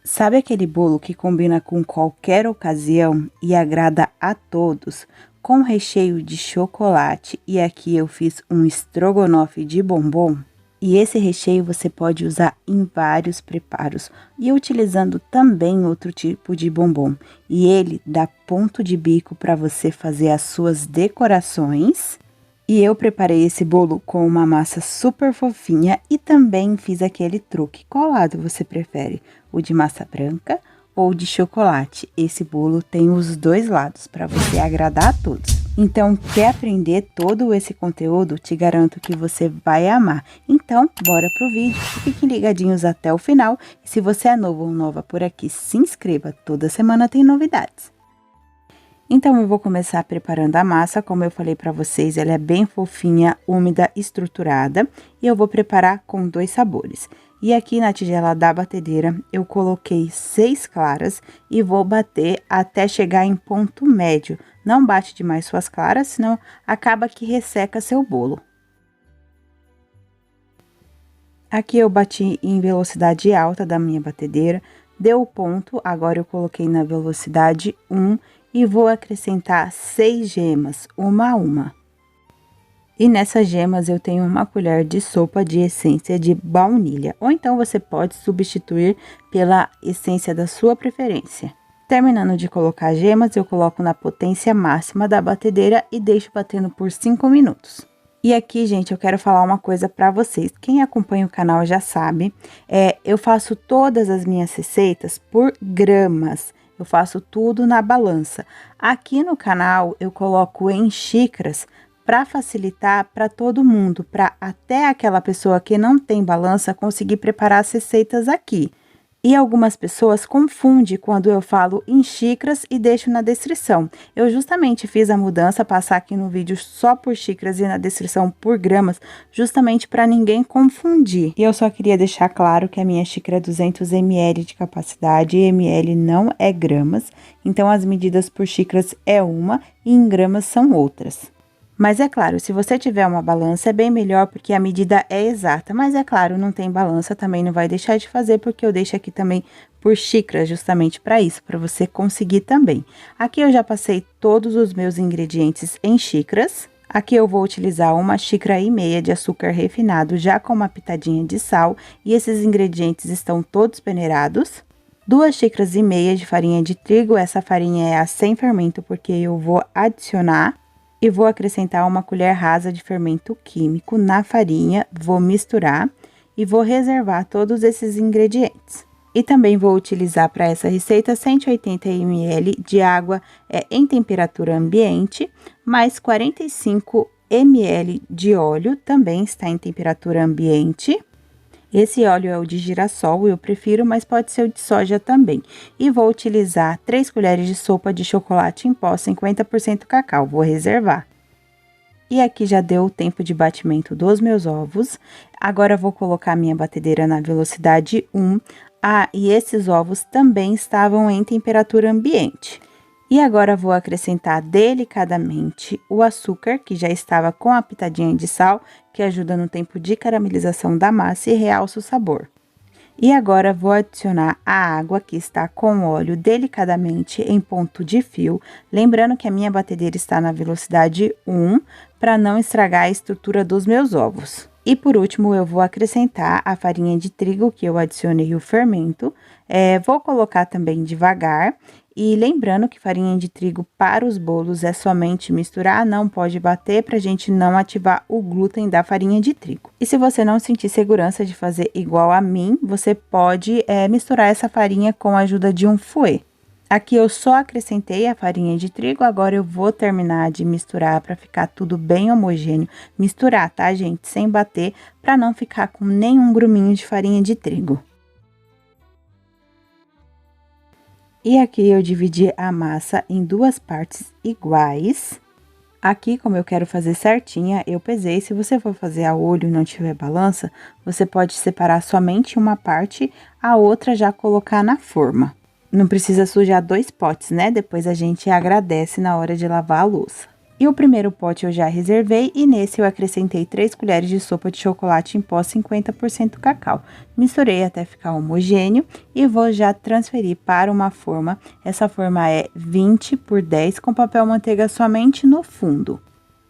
Sabe aquele bolo que combina com qualquer ocasião e agrada a todos, com recheio de chocolate? E aqui eu fiz um estrogonofe de bombom. E esse recheio você pode usar em vários preparos e utilizando também outro tipo de bombom. E ele dá ponto de bico para você fazer as suas decorações. E eu preparei esse bolo com uma massa super fofinha e também fiz aquele truque. Qual lado você prefere? O de massa branca ou de chocolate? Esse bolo tem os dois lados para você agradar a todos. Então, quer aprender todo esse conteúdo? Te garanto que você vai amar. Então, bora pro vídeo. Fiquem ligadinhos até o final. E se você é novo ou nova por aqui, se inscreva. Toda semana tem novidades. Então, eu vou começar preparando a massa. Como eu falei para vocês, ela é bem fofinha, úmida, estruturada. E eu vou preparar com 2 sabores. E aqui na tigela da batedeira, eu coloquei 6 claras e vou bater até chegar em ponto médio. Não bate demais suas claras, senão acaba que resseca seu bolo. Aqui eu bati em velocidade alta da minha batedeira, deu o ponto, agora eu coloquei na velocidade 1 e vou acrescentar 6 gemas, uma a uma. E nessas gemas eu tenho uma colher de sopa de essência de baunilha, ou então você pode substituir pela essência da sua preferência. Terminando de colocar gemas, eu coloco na potência máxima da batedeira e deixo batendo por 5 minutos. E aqui, gente, eu quero falar uma coisa para vocês. Quem acompanha o canal já sabe, eu faço todas as minhas receitas por gramas. Eu faço tudo na balança. Aqui no canal eu coloco em xícaras para facilitar para todo mundo, para até aquela pessoa que não tem balança conseguir preparar as receitas aqui. E algumas pessoas confundem quando eu falo em xícaras e deixo na descrição. Eu justamente fiz a mudança, passar aqui no vídeo só por xícaras e na descrição por gramas, justamente para ninguém confundir. E eu só queria deixar claro que a minha xícara é 200 ml de capacidade e ml não é gramas. Então, as medidas por xícaras é uma e em gramas são outras. Mas é claro, se você tiver uma balança é bem melhor porque a medida é exata. Mas é claro, não tem balança, também não vai deixar de fazer porque eu deixo aqui também por xícaras justamente para isso, para você conseguir também. Aqui eu já passei todos os meus ingredientes em xícaras. Aqui eu vou utilizar 1,5 xícaras de açúcar refinado já com uma pitadinha de sal e esses ingredientes estão todos peneirados. 2,5 xícaras de farinha de trigo, essa farinha é a sem fermento porque eu vou adicionar. E vou acrescentar 1 colher rasa de fermento químico na farinha, vou misturar e vou reservar todos esses ingredientes. E também vou utilizar para essa receita 180 ml de água em temperatura ambiente, mais 45 ml de óleo, também está em temperatura ambiente. Esse óleo é o de girassol, eu prefiro, mas pode ser o de soja também. E vou utilizar 3 colheres de sopa de chocolate em pó, 50% cacau, vou reservar. E aqui já deu o tempo de batimento dos meus ovos. Agora vou colocar minha batedeira na velocidade 1. E esses ovos também estavam em temperatura ambiente. E agora vou acrescentar delicadamente o açúcar, que já estava com a pitadinha de sal, que ajuda no tempo de caramelização da massa e realça o sabor. E agora vou adicionar a água, que está com óleo, delicadamente em ponto de fio, lembrando que a minha batedeira está na velocidade 1, para não estragar a estrutura dos meus ovos. E por último, eu vou acrescentar a farinha de trigo, que eu adicionei o fermento, vou colocar também devagar. E lembrando que farinha de trigo para os bolos é somente misturar, não pode bater para a gente não ativar o glúten da farinha de trigo. E se você não sentir segurança de fazer igual a mim, você pode misturar essa farinha com a ajuda de um fouet. Aqui eu só acrescentei a farinha de trigo, agora eu vou terminar de misturar para ficar tudo bem homogêneo. Misturar, tá, gente? Sem bater, para não ficar com nenhum gruminho de farinha de trigo. E aqui eu dividi a massa em 2 partes iguais. Aqui, como eu quero fazer certinha, eu pesei. Se você for fazer a olho e não tiver balança, você pode separar somente uma parte, a outra já colocar na forma. Não precisa sujar 2 potes, né? Depois a gente agradece na hora de lavar a louça. E o primeiro pote eu já reservei e nesse eu acrescentei 3 colheres de sopa de chocolate em pó 50% cacau. Misturei até ficar homogêneo e vou já transferir para uma forma. Essa forma é 20 por 10 com papel manteiga somente no fundo.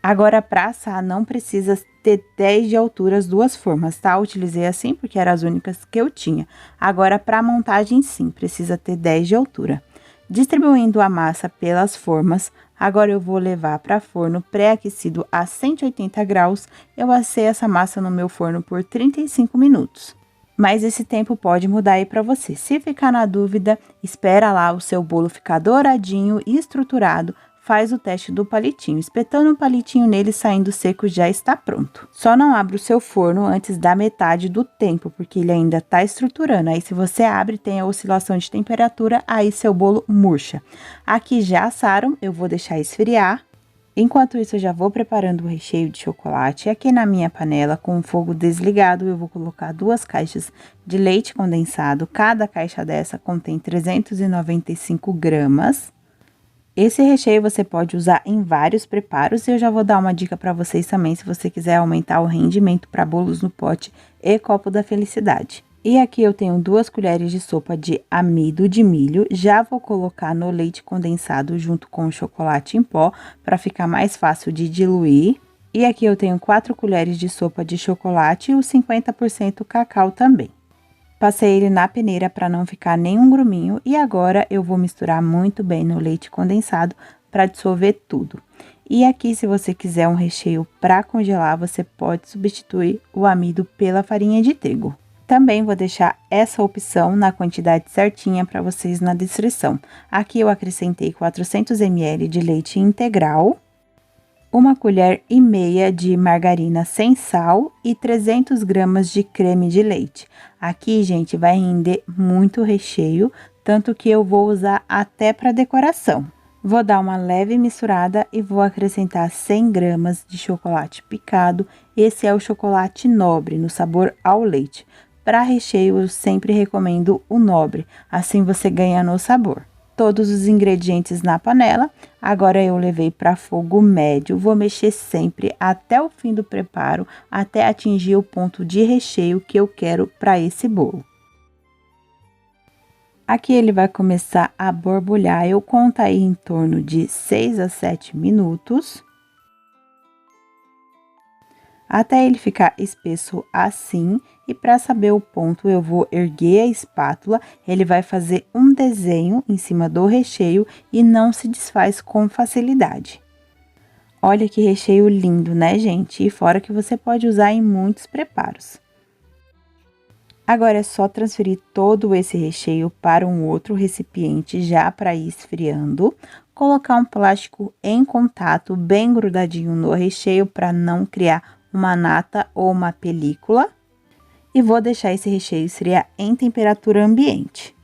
Agora, para assar, não precisa ter 10 de altura as duas formas, tá? Utilizei assim porque eram as únicas que eu tinha. Agora, para montagem, sim, precisa ter 10 de altura. Distribuindo a massa pelas formas, agora eu vou levar para forno pré-aquecido a 180 graus. Eu assei essa massa no meu forno por 35 minutos. Mas esse tempo pode mudar aí para você. Se ficar na dúvida, espera lá o seu bolo ficar douradinho e estruturado. Faz o teste do palitinho. Espetando o palitinho nele, saindo seco, já está pronto. Só não abra o seu forno antes da metade do tempo, porque ele ainda está estruturando. Aí, se você abre, tem a oscilação de temperatura, aí seu bolo murcha. Aqui já assaram, eu vou deixar esfriar. Enquanto isso, eu já vou preparando o recheio de chocolate. Aqui na minha panela, com o fogo desligado, eu vou colocar 2 caixas de leite condensado. Cada caixa dessa contém 395 gramas. Esse recheio você pode usar em vários preparos e eu já vou dar uma dica para vocês também se você quiser aumentar o rendimento para bolos no pote e copo da felicidade. E aqui eu tenho 2 colheres de sopa de amido de milho, já vou colocar no leite condensado junto com o chocolate em pó para ficar mais fácil de diluir. E aqui eu tenho 4 colheres de sopa de chocolate e os 50% cacau também. Passei ele na peneira para não ficar nenhum gruminho e agora eu vou misturar muito bem no leite condensado para dissolver tudo. E aqui, se você quiser um recheio para congelar, você pode substituir o amido pela farinha de trigo. Também vou deixar essa opção na quantidade certinha para vocês na descrição. Aqui eu acrescentei 400 ml de leite integral, 1,5 colher de margarina sem sal e 300 gramas de creme de leite. Aqui, gente, vai render muito recheio, tanto que eu vou usar até para decoração. Vou dar uma leve misturada e vou acrescentar 100 gramas de chocolate picado. Esse é o chocolate nobre, no sabor ao leite. Para recheio, eu sempre recomendo o nobre, assim você ganha no sabor. Todos os ingredientes na panela, agora eu levei para fogo médio, vou mexer sempre até o fim do preparo, até atingir o ponto de recheio que eu quero para esse bolo. Aqui ele vai começar a borbulhar, eu conto aí em torno de 6 a 7 minutos. Até ele ficar espesso assim, e para saber o ponto eu vou erguer a espátula, ele vai fazer um desenho em cima do recheio e não se desfaz com facilidade. Olha que recheio lindo, né, gente? E fora que você pode usar em muitos preparos. Agora é só transferir todo esse recheio para um outro recipiente já para ir esfriando. Colocar um plástico em contato bem grudadinho no recheio para não criar uma nata ou uma película. E vou deixar esse recheio esfriar em temperatura ambiente.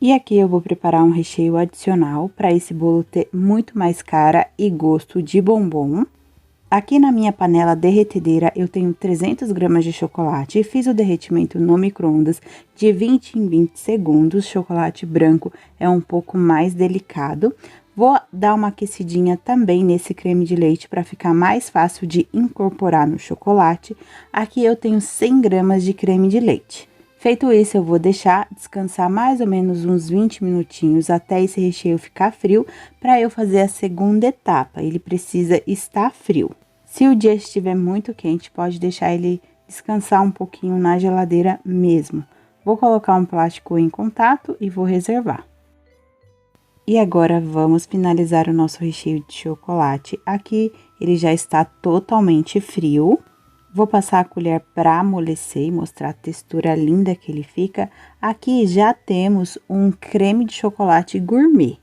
E aqui eu vou preparar um recheio adicional para esse bolo ter muito mais cara e gosto de bombom. Aqui na minha panela derretedeira eu tenho 300 gramas de chocolate e fiz o derretimento no micro-ondas de 20 em 20 segundos. Chocolate branco é um pouco mais delicado. Vou dar uma aquecidinha também nesse creme de leite para ficar mais fácil de incorporar no chocolate. Aqui eu tenho 100 gramas de creme de leite. Feito isso, eu vou deixar descansar mais ou menos uns 20 minutinhos até esse recheio ficar frio para eu fazer a segunda etapa. Ele precisa estar frio. Se o dia estiver muito quente, pode deixar ele descansar um pouquinho na geladeira mesmo. Vou colocar um plástico em contato e vou reservar. E agora, vamos finalizar o nosso recheio de chocolate. Aqui, ele já está totalmente frio. Vou passar a colher para amolecer e mostrar a textura linda que ele fica. Aqui, já temos um creme de chocolate gourmet.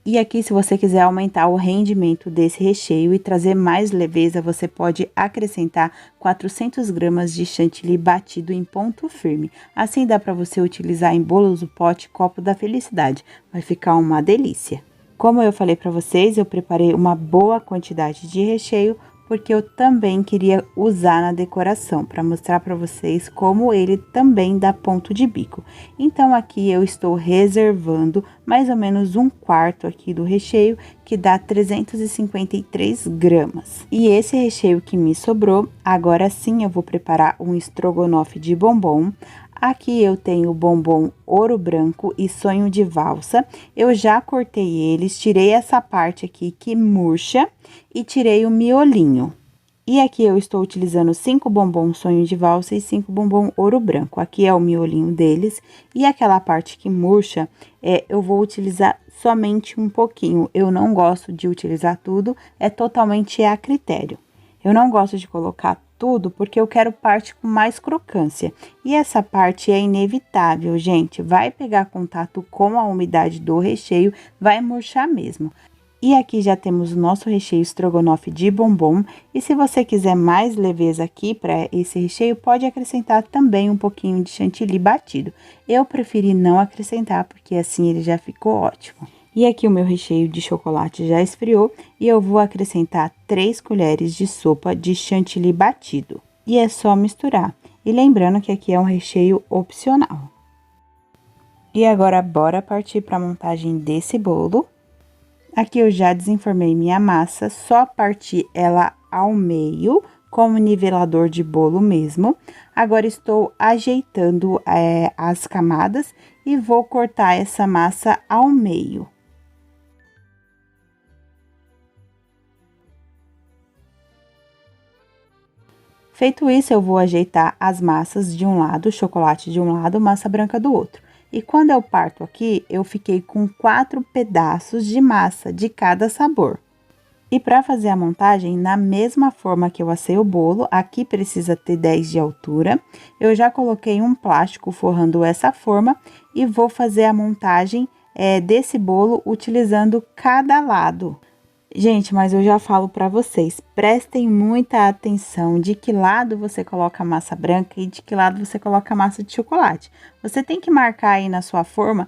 E aqui, se você quiser aumentar o rendimento desse recheio e trazer mais leveza, você pode acrescentar 400 gramas de chantilly batido em ponto firme. Assim dá para você utilizar em bolos do pote copo da felicidade. Vai ficar uma delícia. Como eu falei para vocês, eu preparei uma boa quantidade de recheio porque eu também queria usar na decoração, para mostrar para vocês como ele também dá ponto de bico. Então, aqui eu estou reservando mais ou menos 1/4 aqui do recheio, que dá 353 gramas. E esse recheio que me sobrou, agora sim eu vou preparar um estrogonofe de bombom. Aqui eu tenho bombom ouro branco e sonho de valsa. Eu já cortei eles, tirei essa parte aqui que murcha e tirei o miolinho. E aqui eu estou utilizando 5 bombons sonho de valsa e 5 bombom ouro branco. Aqui é o miolinho deles. E aquela parte que murcha, eu vou utilizar somente um pouquinho. Eu não gosto de utilizar tudo, é totalmente a critério. Eu não gosto de colocar tudo porque eu quero parte com mais crocância. E essa parte é inevitável, gente. Vai pegar contato com a umidade do recheio, vai murchar mesmo. E aqui já temos o nosso recheio estrogonofe de bombom. E se você quiser mais leveza aqui para esse recheio, pode acrescentar também um pouquinho de chantilly batido. Eu preferi não acrescentar, porque assim ele já ficou ótimo. E aqui o meu recheio de chocolate já esfriou e eu vou acrescentar 3 colheres de sopa de chantilly batido. E é só misturar. E lembrando que aqui é um recheio opcional. E agora, bora partir para a montagem desse bolo. Aqui eu já desenformei minha massa, só parti ela ao meio, como nivelador de bolo mesmo. Agora estou ajeitando as camadas e vou cortar essa massa ao meio. Feito isso, eu vou ajeitar as massas de um lado, chocolate de um lado, massa branca do outro. E quando eu parto aqui, eu fiquei com 4 pedaços de massa de cada sabor. E para fazer a montagem, na mesma forma que eu assei o bolo, aqui precisa ter 10 de altura. Eu já coloquei um plástico forrando essa forma e vou fazer a montagem desse bolo utilizando cada lado. Gente, mas eu já falo para vocês, prestem muita atenção de que lado você coloca a massa branca e de que lado você coloca a massa de chocolate. Você tem que marcar aí na sua forma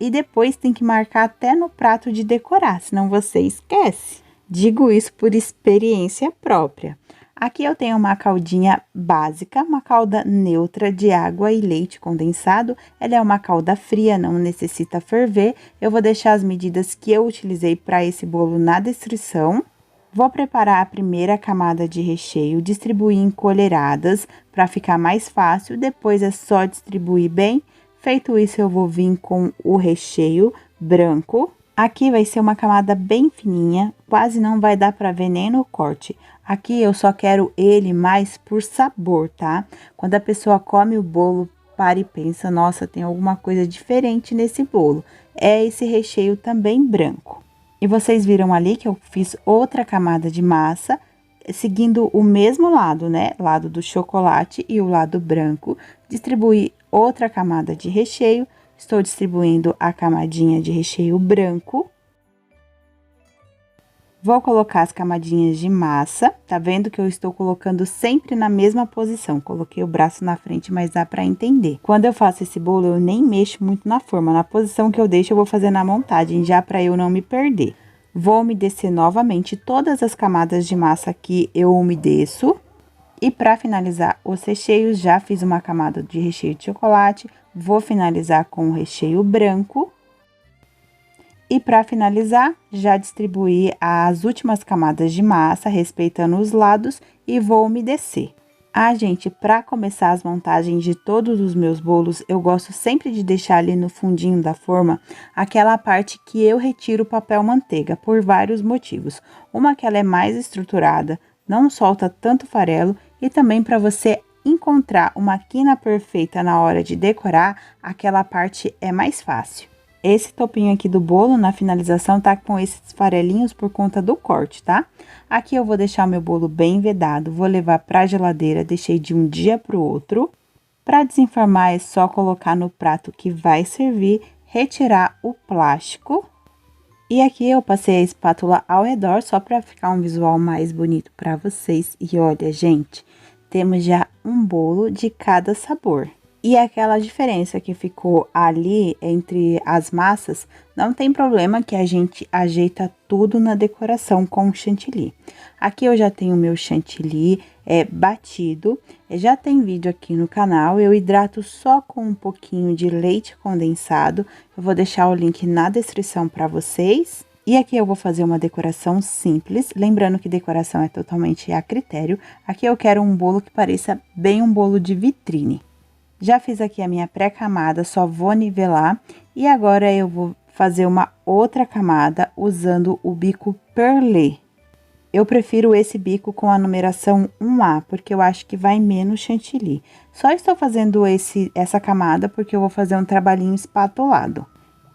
e depois tem que marcar até no prato de decorar, senão você esquece. Digo isso por experiência própria. Aqui eu tenho uma caldinha básica, uma calda neutra de água e leite condensado. Ela é uma calda fria, não necessita ferver. Eu vou deixar as medidas que eu utilizei para esse bolo na descrição. Vou preparar a primeira camada de recheio, distribuir em colheradas para ficar mais fácil. Depois é só distribuir bem. Feito isso, eu vou vir com o recheio branco. Aqui vai ser uma camada bem fininha, quase não vai dar para ver nem no corte. Aqui eu só quero ele mais por sabor, tá? Quando a pessoa come o bolo, para e pensa, nossa, tem alguma coisa diferente nesse bolo. É esse recheio também branco. E vocês viram ali que eu fiz outra camada de massa, seguindo o mesmo lado, né? Lado do chocolate e o lado branco. Distribuí outra camada de recheio. Estou distribuindo a camadinha de recheio branco. Vou colocar as camadinhas de massa. Tá vendo que eu estou colocando sempre na mesma posição? Coloquei o braço na frente, mas dá pra entender. Quando eu faço esse bolo, eu nem mexo muito na forma. Na posição que eu deixo, eu vou fazer na montagem, já pra eu não me perder. Vou umedecer novamente todas as camadas de massa que eu umedeço. E para finalizar os recheios, já fiz uma camada de recheio de chocolate. Vou finalizar com o recheio branco. E para finalizar, já distribuí as últimas camadas de massa, respeitando os lados, e vou umedecer. Ah, gente, para começar as montagens de todos os meus bolos, eu gosto sempre de deixar ali no fundinho da forma aquela parte que eu retiro o papel manteiga, por vários motivos. Uma que ela é mais estruturada, não solta tanto farelo, e também para você encontrar uma quina perfeita na hora de decorar, aquela parte é mais fácil. Esse topinho aqui do bolo, na finalização, tá com esses farelinhos por conta do corte, tá? Aqui eu vou deixar o meu bolo bem vedado, vou levar pra geladeira, deixei de um dia pro outro. Para desenformar, é só colocar no prato que vai servir, retirar o plástico. E aqui eu passei a espátula ao redor, só para ficar um visual mais bonito para vocês. E olha, gente, temos já um bolo de cada sabor. E aquela diferença que ficou ali entre as massas, não tem problema que a gente ajeita tudo na decoração com o chantilly. Aqui eu já tenho meu chantilly batido, já tem vídeo aqui no canal, eu hidrato só com um pouquinho de leite condensado, eu vou deixar o link na descrição para vocês. E aqui eu vou fazer uma decoração simples, lembrando que decoração é totalmente a critério. Aqui eu quero um bolo que pareça bem um bolo de vitrine. Já fiz aqui a minha pré-camada, só vou nivelar. E agora eu vou fazer uma outra camada usando o bico perlé. Eu prefiro esse bico com a numeração 1A, porque eu acho que vai menos chantilly. Só estou fazendo essa camada porque eu vou fazer um trabalhinho espatulado.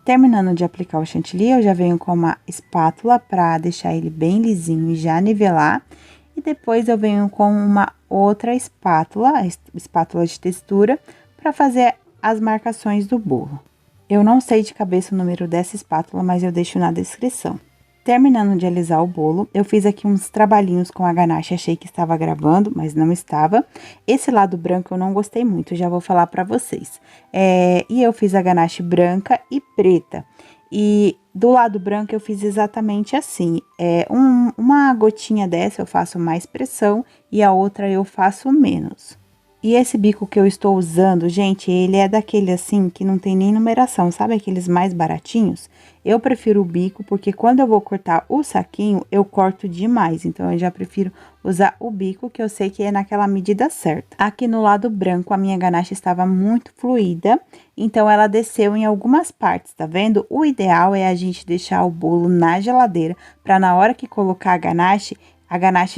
Terminando de aplicar o chantilly, eu já venho com uma espátula para deixar ele bem lisinho e já nivelar. E depois eu venho com uma outra espátula, espátula de textura, para fazer as marcações do bolo. Eu não sei de cabeça o número dessa espátula, mas eu deixo na descrição. Terminando de alisar o bolo, eu fiz aqui uns trabalhinhos com a ganache, achei que estava gravando, mas não estava. Esse lado branco eu não gostei muito, já vou falar para vocês. E eu fiz a ganache branca e preta. E do lado branco eu fiz exatamente assim, uma gotinha dessa eu faço mais pressão e a outra eu faço menos. E esse bico que eu estou usando, gente, ele é daquele assim que não tem nem numeração, sabe aqueles mais baratinhos? Eu prefiro o bico porque quando eu vou cortar o saquinho, eu corto demais, então eu já prefiro usar o bico que eu sei que é naquela medida certa. Aqui no lado branco, a minha ganache estava muito fluida, então ela desceu em algumas partes, tá vendo? O ideal é a gente deixar o bolo na geladeira, para na hora que colocar a ganache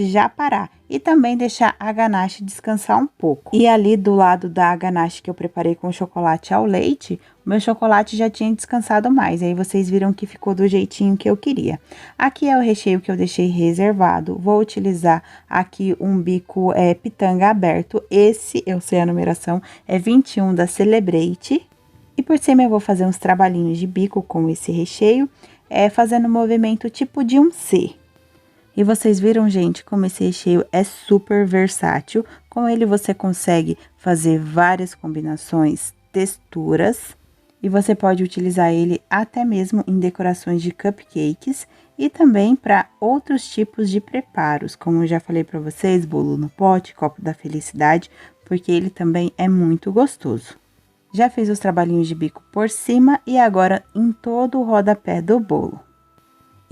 já parar. E também deixar a ganache descansar um pouco. E ali do lado da ganache que eu preparei com chocolate ao leite, o meu chocolate já tinha descansado mais. Aí vocês viram que ficou do jeitinho que eu queria. Aqui é o recheio que eu deixei reservado. Vou utilizar aqui um bico pitanga aberto. Esse, eu sei a numeração, é 21 da Celebrate. E por cima eu vou fazer uns trabalhinhos de bico com esse recheio, fazendo um movimento tipo de um C. E vocês viram, gente, como esse recheio é super versátil. Com ele você consegue fazer várias combinações, texturas. E você pode utilizar ele até mesmo em decorações de cupcakes. E também para outros tipos de preparos, como eu já falei para vocês, bolo no pote, copo da felicidade, porque ele também é muito gostoso. Já fiz os trabalhinhos de bico por cima e agora em todo o rodapé do bolo.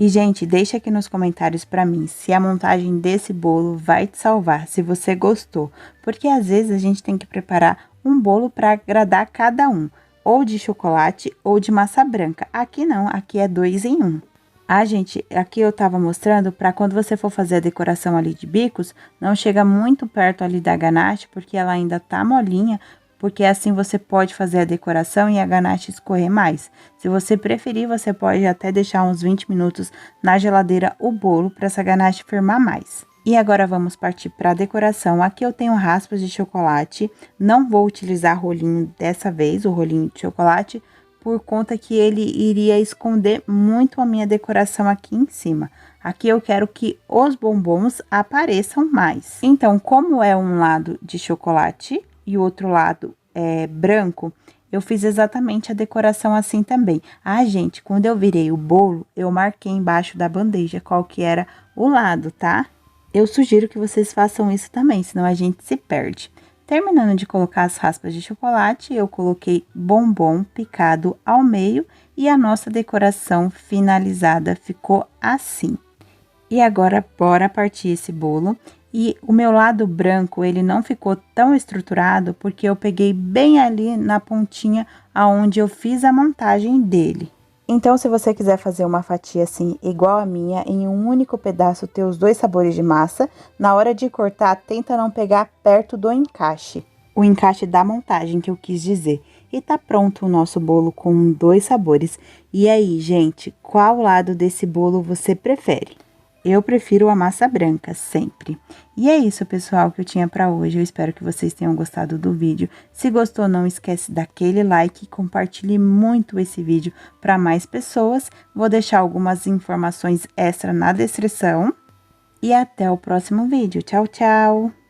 E, gente, deixa aqui nos comentários pra mim se a montagem desse bolo vai te salvar, se você gostou. Porque às vezes a gente tem que preparar um bolo para agradar cada um, ou de chocolate ou de massa branca. Aqui não, aqui é 2 em 1. Ah, gente, aqui eu tava mostrando para quando você for fazer a decoração ali de bicos, não chega muito perto ali da ganache, porque ela ainda tá molinha, porque assim você pode fazer a decoração e a ganache escorrer mais. Se você preferir, você pode até deixar uns 20 minutos na geladeira o bolo para essa ganache firmar mais. E agora vamos partir para a decoração. Aqui eu tenho raspas de chocolate, não vou utilizar rolinho dessa vez, o rolinho de chocolate, por conta que ele iria esconder muito a minha decoração aqui em cima. Aqui eu quero que os bombons apareçam mais. Então, como é um lado de chocolate e o outro lado é branco, eu fiz exatamente a decoração assim também. Ah, gente, quando eu virei o bolo, eu marquei embaixo da bandeja qual que era o lado, tá? Eu sugiro que vocês façam isso também, senão a gente se perde. Terminando de colocar as raspas de chocolate, eu coloquei bombom picado ao meio e a nossa decoração finalizada ficou assim. E agora, bora partir esse bolo. E o meu lado branco, ele não ficou tão estruturado, porque eu peguei bem ali na pontinha aonde eu fiz a montagem dele. Então, se você quiser fazer uma fatia assim, igual a minha, em um único pedaço ter os 2 sabores de massa, na hora de cortar, tenta não pegar perto do encaixe. O encaixe da montagem que eu quis dizer. E tá pronto o nosso bolo com 2 sabores. E aí, gente, qual lado desse bolo você prefere? Eu prefiro a massa branca, sempre. E é isso, pessoal, que eu tinha pra hoje. Eu espero que vocês tenham gostado do vídeo. Se gostou, não esquece daquele like e compartilhe muito esse vídeo para mais pessoas. Vou deixar algumas informações extra na descrição. E até o próximo vídeo. Tchau, tchau!